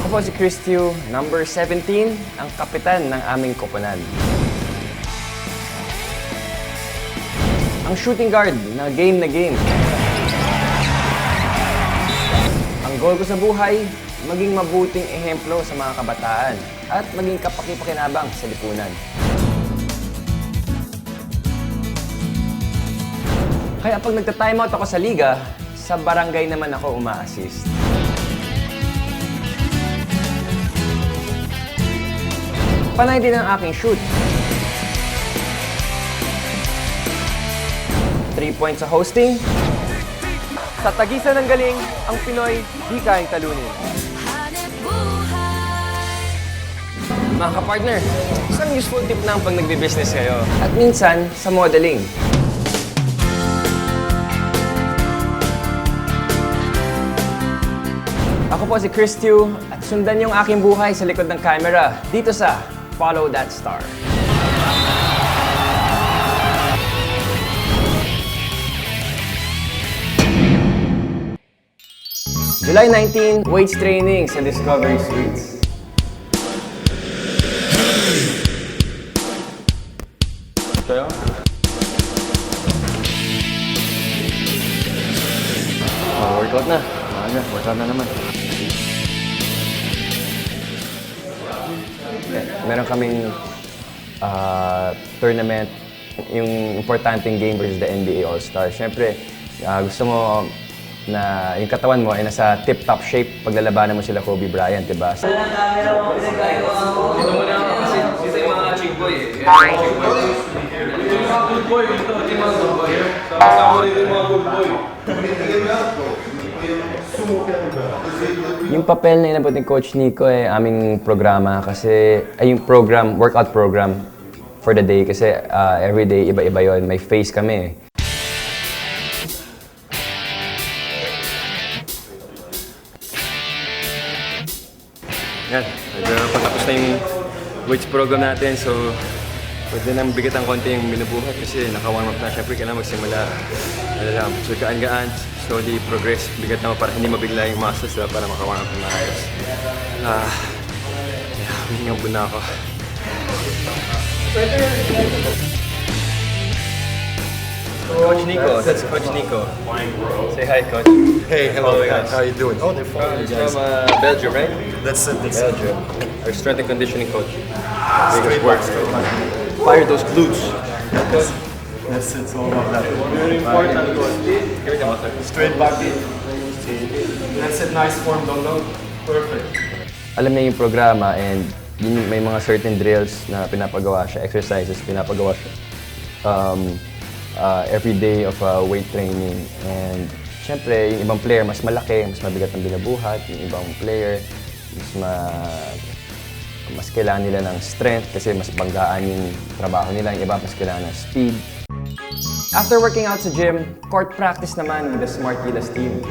Ako po si Christiu, number 17, ang kapitan ng aming koponan. Ang shooting guard na game. Ang goal ko sa buhay, maging mabuting ehemplo sa mga kabataan at maging kapaki-pakinabang sa lipunan. Kaya pag nagta-timeout ako sa liga, sa barangay naman ako uma-assist. Panay din ang aking shoot. 3 points sa hosting. Sa tagisan ng galing, ang Pinoy di kayang talunin. Mga kapartner, isang useful tip na pag nagbe-business kayo. At minsan, sa modeling. Ako po si Christiu at sundan yung aking buhay sa likod ng camera dito sa Follow That Star. July 19, weights training sa Discovery Suites. Tayo? Workout na. Workout na naman. Meron kaming tournament, yung importanteng game versus the NBA All-Star. Siyempre, gusto mo na yung katawan mo ay nasa tip-top shape pag lalabanan mo sila Kobe Bryant, diba? Dito mo na kasi dito yung mga chick boy eh. Yung mga good boy, dito yung mga good boy. Sama rin yung mga good boy. Yung papel na inabot ni Coach Nico ay aming programa kasi ay yung workout program for the day kasi every day iba-iba yon, may phase kami eh. Yan, patapos na yung weights program natin, so pwede nang bigatan konti yung binubuhat kasi naka-warm up na. Siyempre, kailangan magsimula. So, gaan-gaan, slowly progress. Bigat naman para hindi mabigla yung muscles para maka-warm up na maayos. Humingang na ako. Coach Nico, that's Coach Nico. Say hi, Coach. Hey, hello guys. How you doing? Oh, they're following you guys. From Belgium, right? That's it. Belgium. Our strength and conditioning coach. Straight back. Fire those glutes. That's it. It's all about that. Very important, coach. Give me the muscle. Straight back. That's it. Nice form, don't. Perfect. Alam niya yung programa and yun, may mga certain drills na pinapagawa siya, exercises pinapagawa siya. Every day of weight training. And syempre, yung ibang player mas malaki, mas mabigat ang binubuhat. Yung ibang player, mas kailangan nila ng strength kasi mas banggaan yung trabaho nila. Yung iba, mas kailangan ng speed. After working out sa gym, court practice naman with the Smart Gilas team.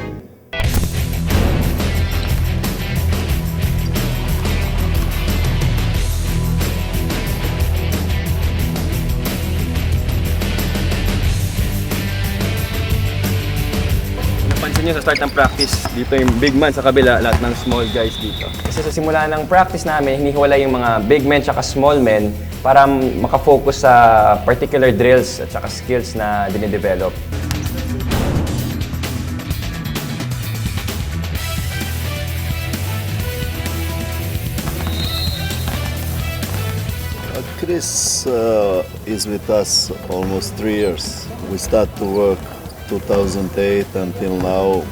Napansin nyo sa start ng practice, dito yung big man sa kabila, lahat ng small guys dito. Kasi sa simula ng practice namin, hinihiwalay yung mga big men tsaka small men para makafocus sa particular drills at saka skills na dinidevelop. Chris is with us almost 3 years. We start to work 2008 until now.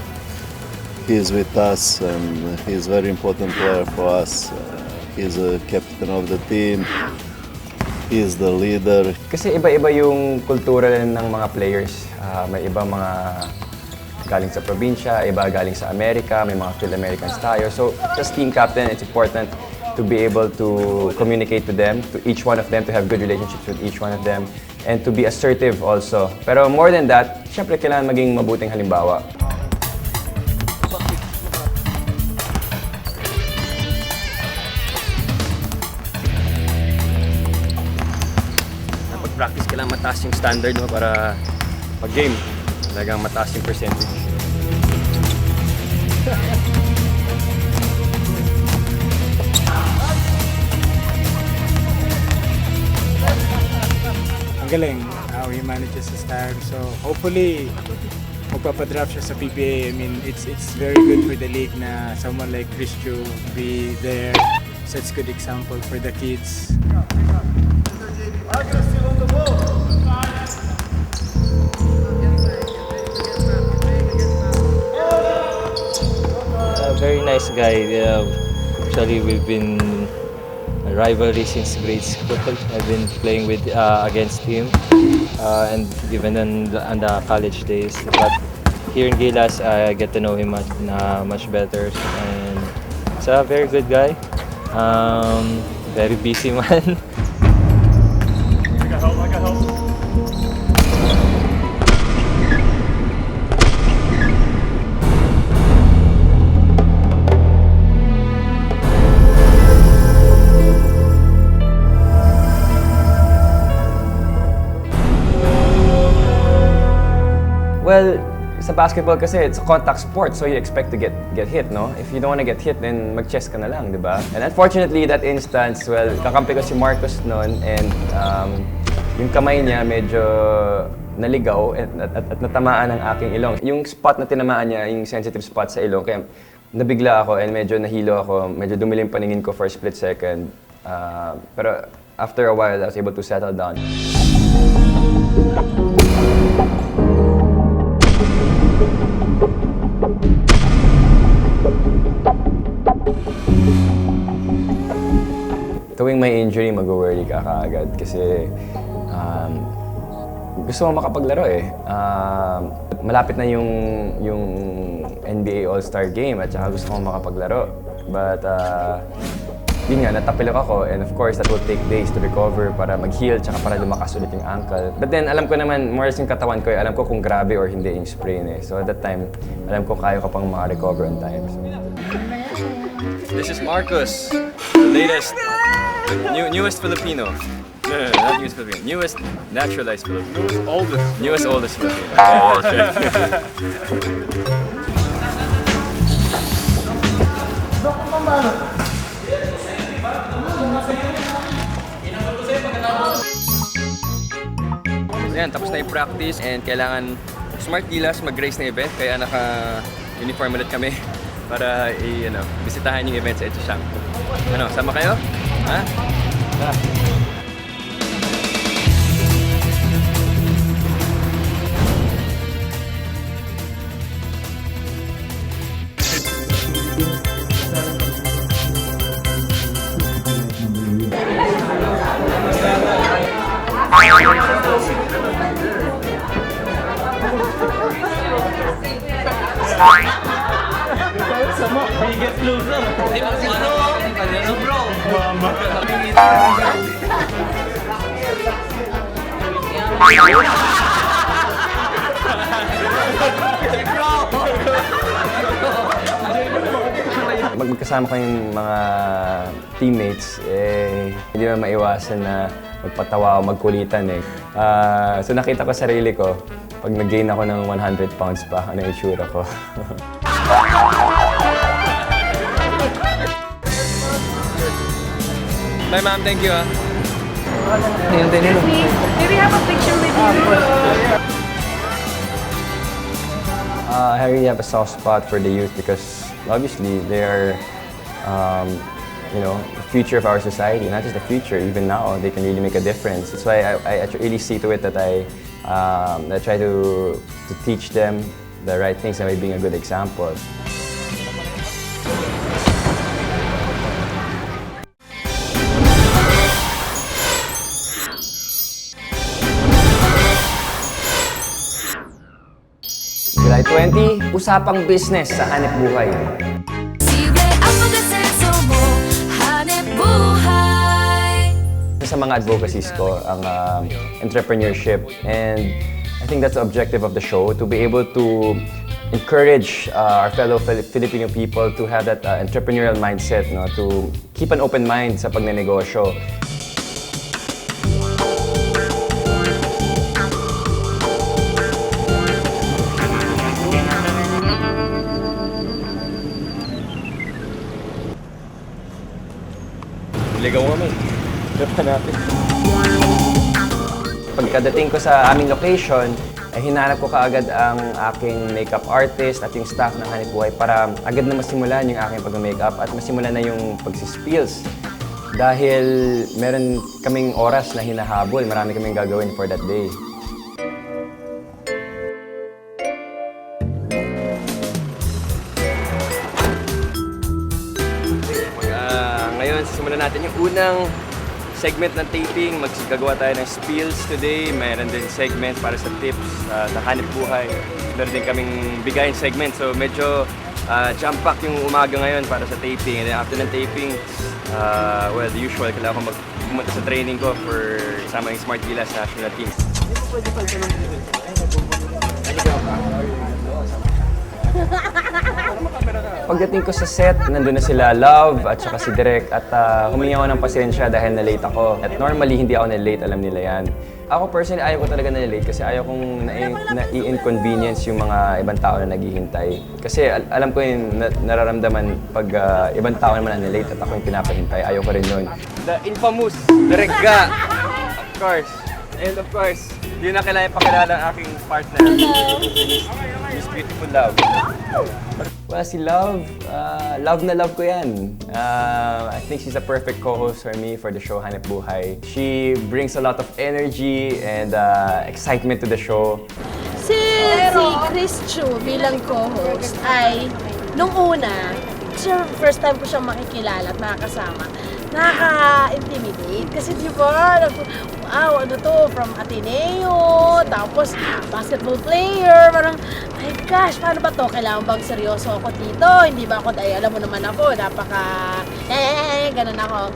He's with us and he's a very important player for us. He's a captain of the team. He's the leader. Kasi iba-iba yung kultura ng mga players. May iba mga galing sa probinsya, iba galing sa Amerika, may mga Phil-Americans tayo. So, as team captain, it's important to be able to communicate to them, to each one of them, to have good relationships with each one of them, and to be assertive also. Pero more than that, syempre kailangan maging mabuting halimbawa. sa pag-practice, kailangan mataas yung standard mo para pag-game. Talagang mataas yung percentage. Ang galing how he manages his time. So hopefully magpapadraft siya sa PBA. I mean, it's very good for the league na someone like Chris Chu be there. Sets good example for the kids. Very nice guy. Actually, we've been a rivalry since grade school. I've been playing with against him and even on the college days. But here in Gilas, I get to know him much better. And he's a very good guy. Very busy man. Well, sa basketball kasi, it's a contact sport, so you expect to get hit, no? If you don't want to get hit, then mag-chess ka na lang, di ba? And unfortunately, that instance, well, kakampi ko si Marcus noon, and yung kamay niya medyo naligaw at natamaan ang aking ilong. Yung spot na tinamaan niya, yung sensitive spot sa ilong, kaya nabigla ako and medyo nahilo ako, medyo dumilim paningin ko for a split second. Pero after a while, I was able to settle down. Tuwing may injury, mag-worry ka kaagad kasi gusto mo makapaglaro eh. Malapit na yung NBA All-Star Game at saka gusto ko makapaglaro. But yun nga, natapilok ako and of course that will take days to recover para mag-heal tsaka para lumakas ulit yung ankle. But then alam ko naman, more yung katawan ko, alam ko kung grabe or hindi yung sprain eh. So at that time, alam ko kaya ko pang maka-recover on time. So. This is Marcus, the latest, newest Filipino. No, not newest Filipino. Newest naturalized Filipino. Newest oldest Filipino. Yeah, that's right. Ayan, tapos na yung practice and kailangan smart gilas mag-race na event kaya naka-uniform ulit kami para bisitahan yung event sa Etchishang. Ano, sama kayo? Ha? Tara. Magkasama ko yung mga teammates, hindi naman maiwasan na magpatawa o magkulitan eh. So nakita ko sarili ko, pag nag-gain ako ng 100 pounds pa, ano yung itsura ko. Bye ma'am, thank you May we have a picture with you? I really have a soft spot for the youth because obviously they are, the future of our society. Not just the future, even now they can really make a difference. That's why I really see to it that I try to teach them the right things and by being a good example. July 20, usapang business sa Hanep Buhay. Sa mga advocacies ko, ang entrepreneurship, and I think that's the objective of the show, to be able to encourage our fellow Filipino people to have that entrepreneurial mindset, no? To keep an open mind sa pagnenegosyo. natin. Pagkadating ko sa aming location, ay hinanap ko kaagad ang aking makeup artist at yung staff ng Hanip Buhay para agad na masimulan yung aking pag-makeup at masimulan na yung pagsispills. Dahil meron kaming oras na hinahabol, marami kaming gagawin for that day. Ngayon, simulan natin yung unang segment ng taping. Magagawa tayo ng spills today. Mayroon din segment para sa tips sa Hanip Buhay. Meron din kaming bigayin segment. So medyo jam-pack yung umaga ngayon para sa taping. And then after ng taping, well, the usual, kailangan ko pumunta sa training ko for isama yung Smart Gilas national team. Pagdating ko sa set, nandun na sila Love at saka si Direk at humingi ako ng pasensya dahil na-late ako. At normally, hindi ako na-late, alam nila yan. Ako personally, ayaw ko talaga na-late kasi ayaw kong na-inconvenience yung mga ibang tao na naghihintay. Kasi alam ko yung nararamdaman pag ibang tao naman na na-late at ako yung pinapahintay. Ayaw ko rin yun. The infamous Direk Ga, of course. And of course, yun na kailangan pakilala ang aking partner. Miss Beautiful Love. Well, si Love, love na love ko yan. I think she's a perfect co-host for me for the show Hanip Buhay. She brings a lot of energy and excitement to the show. Si Chris Chu bilang co-host ay nung una, first time ko siyang makikilala at makakasama. Nakaka-intimidate kasi di ba, wow, ano to, from Ateneo, tapos basketball player, parang, my gosh, paano ba to? Kailangan bang seryoso ako dito? Hindi ba ako, ay, alam mo naman ako, ganun ako.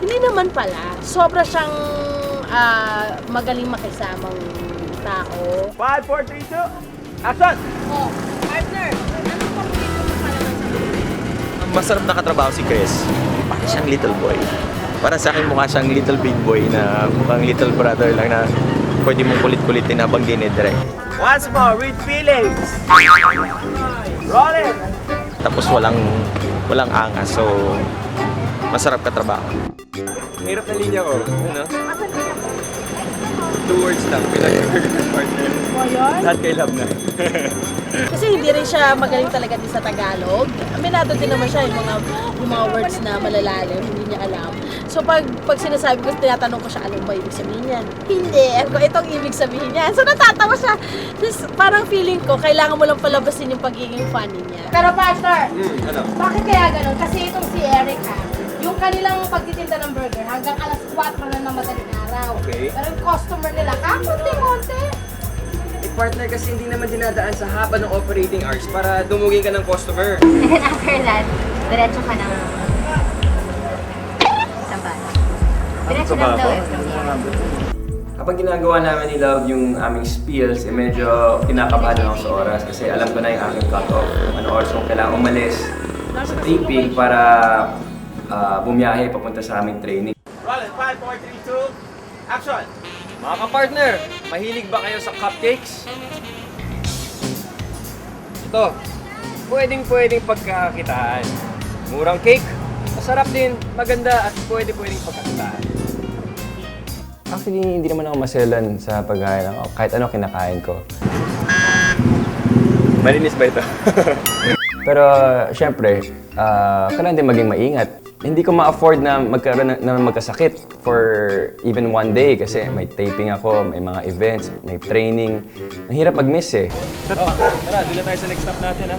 Hindi naman pala, sobra siyang magaling makisamang tao. 5, 4, 3, 2, action! Oh, partner, ano pa po dito sa palabas? Masarap na katrabaho si Chris. Parang siyang little boy. Para sa akin mukha siyang little big boy na mukhang little brother lang na pwede mong kulit-kulitin habang dinidirect. Once more, with feelings! Roll it! Tapos walang angas, so masarap katrabaho. Hirap na linya ko. Ano? 2 words lang, partner. Lahat kay Love na. Kasi hindi rin siya magaling talaga din sa Tagalog. Aminado din naman siya yung mga words na malalalim, hindi niya alam. So pag sinasabi ko, tinatanong ko siya, alam ba ibig sabihin yan? Hindi, itong ibig sabihin niya. So natatawa siya. Just, parang feeling ko, kailangan mo lang palabasin yung pagiging funny niya. Pero partner, bakit kaya ganun? Kasi itong si Eric yung kanilang pagtitinda ng burger hanggang alas 4 na madaling araw. Okay. Pero yung customer nila, kakunti-kunti. Partner, kasi hindi naman dinadaan sa haba ng operating hours para dumugin ka ng customer. And then after that, diretso ka ng Sampal. Diretso lang daw eh. Kapag ginagawa namin ni Love yung aming spills, medyo kinakabahan ako sa oras kasi alam ko na yung aming cut-off. Ano oras kung kailangan umalis sa taping para bumiyahe papunta sa aming training. Roll it, 5, 4, 3, 2, action! Mga ka-partner, mahilig ba kayo sa cupcakes? Ito, pwedeng pagkakitaan. Murang cake, masarap din, maganda at pwedeng pagkakitaan. Actually, hindi naman ako maselan sa pagkain. Kahit ano kinakain ko. Malinis ba ito? Pero, syempre, kailangan din maging maingat. Hindi ko ma-afford na magkaroon na magkasakit for even one day kasi may taping ako, may mga events, may training. Ang hirap mag-miss eh. Tara, dula tayo sa next stop natin ha.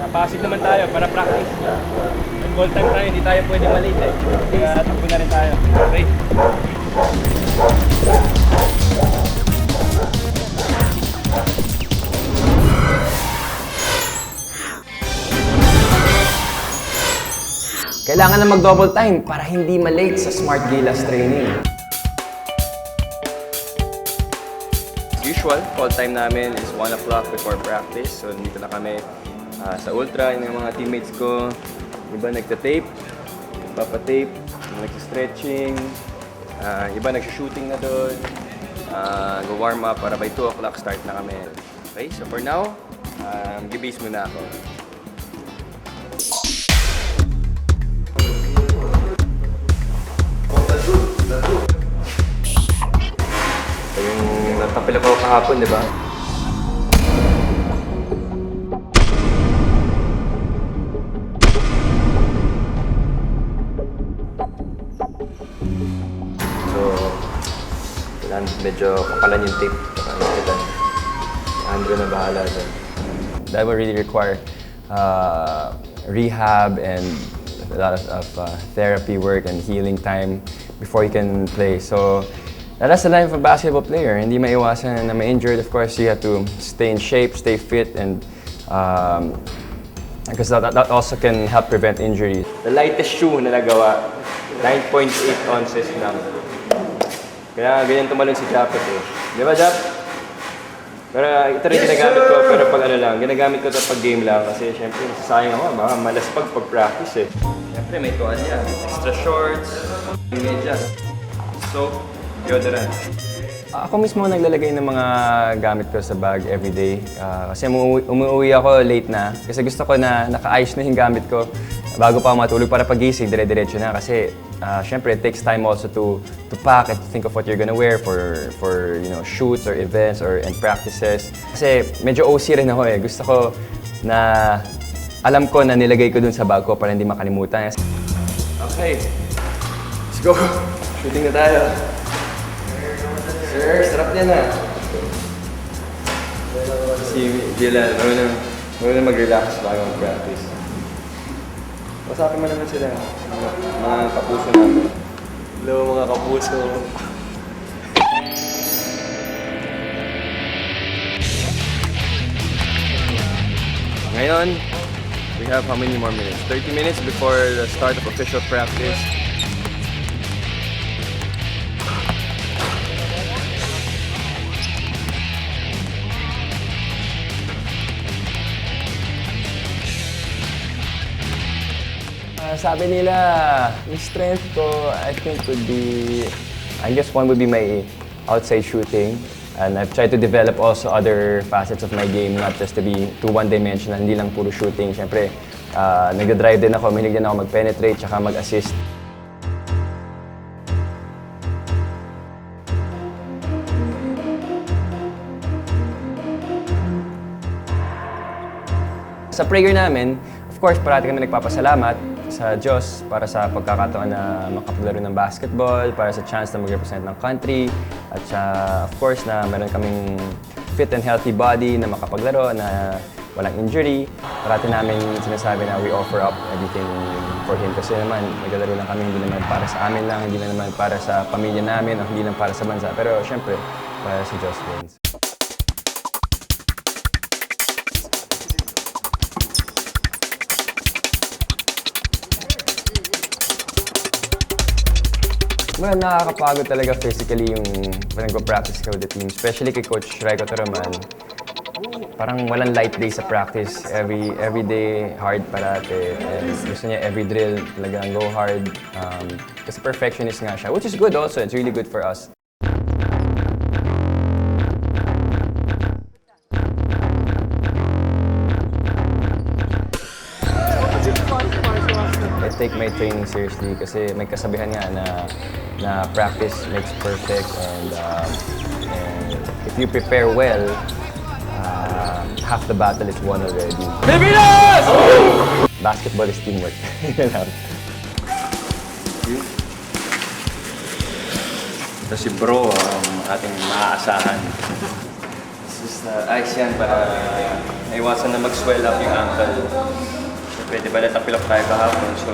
Napasig naman tayo para practice. May goal time tayo, hindi tayo pwede malate eh. Kaya takbo na rin tayo. Okay? Kailangan na mag-double time para hindi malate sa Smart Gilas training. As usual, call time namin is 1 o'clock before practice. So, dito na kami sa Ultra, yung mga teammates ko. Iba nagta-tape, nagpapa-tape, nagsa-stretching, iba nagsa-shooting na doon. Go-warm up para by 2 o'clock start na kami. Okay, so for now, gibase muna ako. On the good Nakatapil ako kahapon, di ba? So, kailangan medyo kapalan yung tape. Andrew na bahala dyan. That will really require rehab and a lot of therapy work and healing time before you can play. So, that's the life of a basketball player. Hindi maiwasan na ma-injured. Of course, you have to stay in shape, stay fit, and because that also can help prevent injury. The lightest shoe na nagawa, 9.8 ounces lang. Kaya ganyan tumalon si Japet eh. Di ba, Jap? Pero ito rin ginagamit ko, pero pag ano lang, ginagamit ko ito pag game lang kasi syempre sayang ako, baka malaspag pag practice eh. Syempre may tuwalya, extra shorts, medyas, soap, deodorant. Ako mismo naglalagay ng mga gamit ko sa bag everyday. Kasi umuwi ako late na. Kasi gusto ko na nakaayos na yung gamit ko bago pa matulog para pagising, dire-diretso na. Kasi syempre it takes time also to pack and to think of what you're gonna wear for you know, shoots or events and practices. Kasi medyo OC rin ako eh. Gusto ko na alam ko na nilagay ko dun sa bag ko para hindi makalimutan. Okay, let's go. Shooting na tayo. Sir, sarap yan ah. Si Dylan, marunong mag-relax bago mag-practice. Masapin mo naman sila, mga kapuso namin. Hello mga kapuso. Ngayon, we have how many more minutes? 30 minutes before the start of official practice. Sabi nila, yung strength ko, I think would be, I guess one would be my outside shooting. And I've tried to develop also other facets of my game, not just to be too one-dimensional, hindi lang puro shooting. Siyempre, nag-drive din ako, mahilig din ako mag-penetrate, tsaka mag-assist. Sa prayer namin, of course, parati kami nagpapasalamat sa Diyos para sa pagkakataon na makapaglaro ng basketball, para sa chance na mag-represent ng country, at of course na meron kaming fit and healthy body na makapaglaro, na walang injury. Parati namin sinasabi na we offer up everything for Him kasi naman naglalaro lang kami, hindi naman para sa amin lang, hindi naman para sa pamilya namin, o hindi lang para sa bansa, pero syempre para sa Diyos din. Well, nakakapagod talaga physically yung nagpa-practice ka with the team. Especially kay Coach Raiko Taraman. Parang walang light day sa practice. Every day, hard parate. And gusto niya every drill talagang go hard. Kasi perfectionist nga siya, which is good also. It's really good for us. I take my training seriously kasi may kasabihan nga na practice makes perfect, and if you prepare well, half the battle is won already. Pilipinas! Basketball is teamwork. Ito si Bro, ating maaasahan. Ayos yan para iwasan na mag-swell up yung ankle. Pwede ba natapilok tayo kahapon, so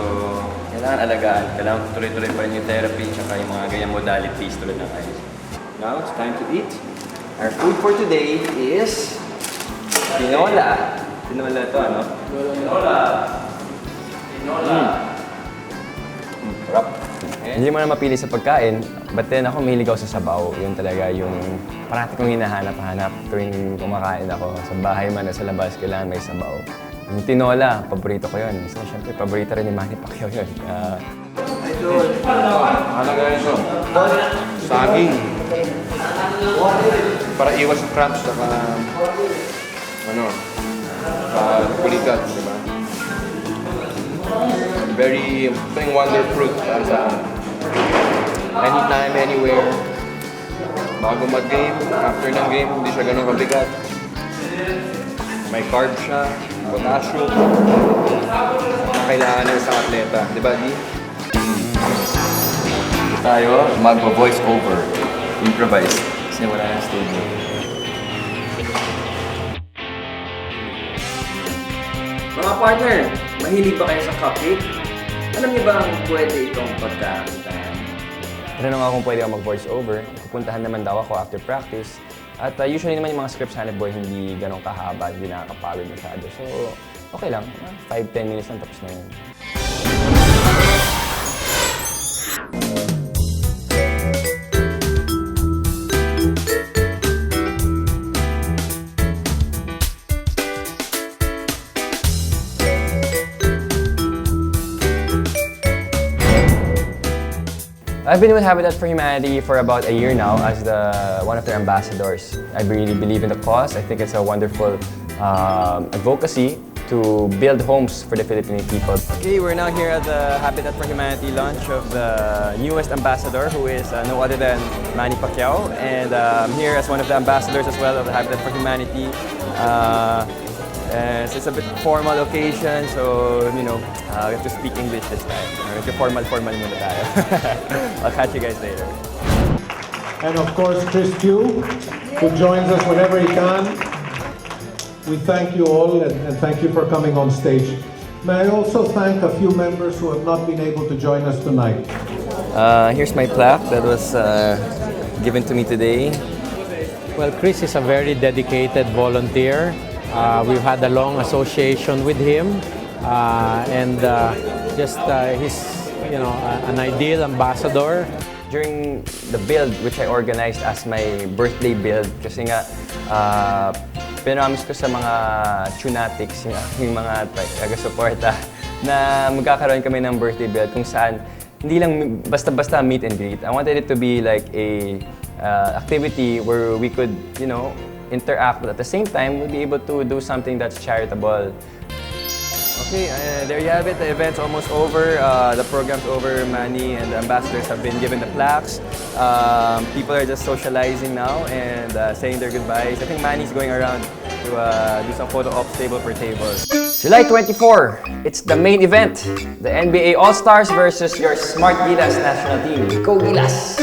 kailangan alagaan, kailangan tuloy-tuloy pa rin yung therapy tsaka yung mga ganyang modalities tulad ng ice. Now, it's time to eat. Our food for today is tinola. Tinola ito, ano? Tinola! Tinola! Sarap. Hindi mo na mapili sa pagkain, but then ako mahilig ako sa sabaw. Yun talaga yung parati kong hinahanap-hanap tuwing kumakain ako. Sa bahay man o sa labas, kailangan may sabaw. Yung tinola, paborito ko yun. So, syempre, paborito rin ni Manny Pacquiao yun. Ano gawin ko? Saging. Para iwas sa cramps, saka kulikat, di ba? Very, wonder fruit para sa anytime, anywhere. bago mag-game, after ng game, hindi siya ganun kabigat. May carb siya, potassium, na kailangan ng isang atleta. Di ba, Di? Tayo, mag-voice over. Improvise. Kasi wala ng studio. Mga partner, mahilig ba kayo sa cupcake? Alam niyo ba ang pwede itong pagkakitaan? Tinanong ako kung pwede ako mag-voice over. Pupuntahan naman daw ako after practice. At usually naman yung mga scripts Hanep Boy hindi ganun kahaba, hindi nakakapagod masyado. So, okay lang. 5-10 minutes lang tapos na yun. I've been with Habitat for Humanity for about a year now as one of their ambassadors. I really believe in the cause. I think it's a wonderful advocacy to build homes for the Filipino people. Okay, we're now here at the Habitat for Humanity launch of the newest ambassador, who is no other than Manny Pacquiao. And I'm here as one of the ambassadors as well of the Habitat for Humanity. So it's a bit formal occasion, so we have to speak English this time. Medyo formal muna tayo. I'll catch you guys later. And of course, Chris Q, who joins us whenever he can. We thank you all and thank you for coming on stage. May I also thank a few members who have not been able to join us tonight. Here's my plaque that was given to me today. Well, Chris is a very dedicated volunteer. We've had a long association with him, and he's an ideal ambassador. During the build, which I organized as my birthday build, kasi nga pinamis ko sa mga Tunatics, yung mga taga-suporta, na magkakaroon kami ng birthday build kung saan hindi lang basta-basta meet and greet. I wanted it to be like a activity where we could, interact, but at the same time, we'll be able to do something that's charitable. Okay, there you have it. The event's almost over. The program's over. Manny and the ambassadors have been given the plaques. People are just socializing now and saying their goodbyes. I think Manny's going around to do some photo ops table per table. July 24, it's the main event. The NBA All-Stars versus your Smart Gilas national team. Go Gilas!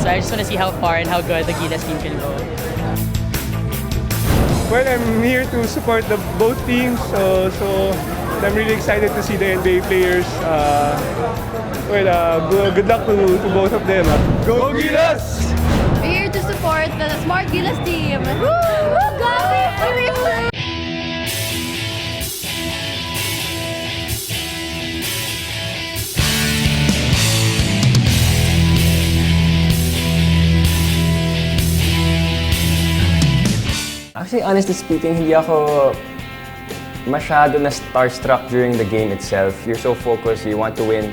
So I just want to see how far and how good the Gilas team can go. Well, I'm here to support both teams, so I'm really excited to see the NBA players. Good luck to both of them. Go Gilas! We're here to support the Smart Gilas team. Woo! Go! Actually, honestly speaking, hindi ako masyado na starstruck during the game itself. You're so focused, you want to win.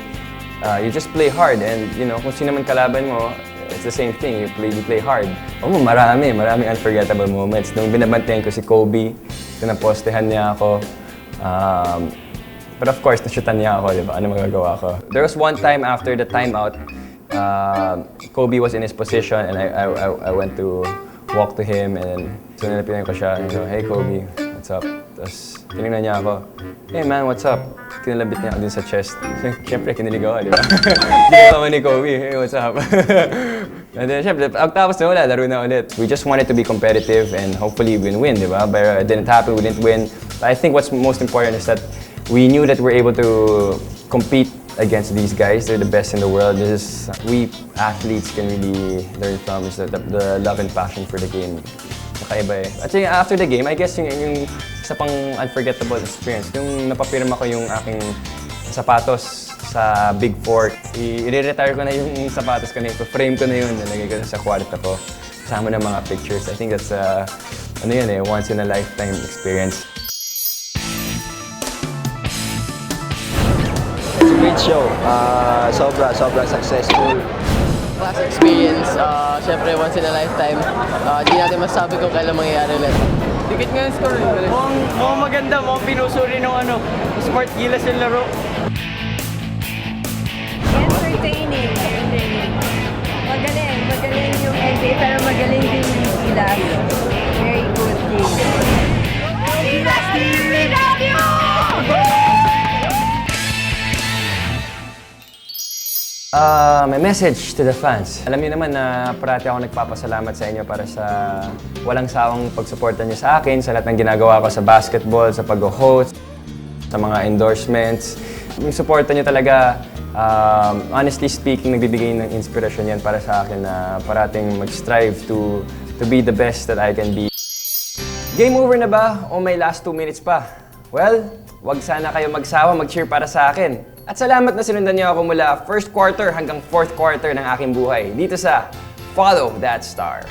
You just play hard and, kung sino man kalaban mo, it's the same thing. You play hard. Marami unforgettable moments. Nung binabantayan ko si Kobe, pinapostehan niya ako. But of course, nashutan niya ako, di ba? Ano magagawa ko? There was one time after the timeout, Kobe was in his position and I went to walk to him and so nilapitan ko siya and go, "Hey Kobe, what's up?" Tapos tinignan niya ako, "Hey man, what's up?" Kinalabit niya ako din sa chest. Siyempre, kinilig ako, di ba? Ginawa ni Kobe, "Hey, what's up?" And then siyempre, tapos na wala, laro na ulit. We just wanted to be competitive and hopefully win, di ba? But it didn't happen, we didn't win. But I think what's most important is that we knew that we're able to compete against these guys. They're the best in the world. This is, we athletes can really learn from is the love and passion for the game. Nakaiba eh. At after the game, I guess yung isa pang unforgettable experience, yung napapirma ko yung aking sapatos sa Big Fork. I-retire ko na yung sapatos ko na yun. Frame ko na yun. Nalagay ko sa kwarto ko. Kasama ng mga pictures. I think that's once in a lifetime experience. Great show. Sobrang successful. Class experience. syempre once in a lifetime. Di natin masabi kung kailan mangyayari ulit. Dikit nga yung score. Mukhang maganda, mukhang pinusuri ng Smart Gilas yung laro. Entertaining. Magaling yung NBA, pero magaling din yung Gilas. Very good team. Gilas team, we love you! My message to the fans. Alam niyo naman na parati ako nagpapasalamat sa inyo para sa walang sawang pagsuporta niyo sa akin, sa lahat ng ginagawa ko sa basketball, sa pag-host, sa mga endorsements. Yung suporta niyo talaga, honestly speaking, nagbibigay ng inspirasyon yan para sa akin na parating mag-strive to be the best that I can be. Game over na ba o may last 2 minutes pa? Well, wag sana kayo magsawa mag-cheer para sa akin. At salamat na sinundan niyo ako mula first quarter hanggang fourth quarter ng aking buhay dito sa Follow That Star.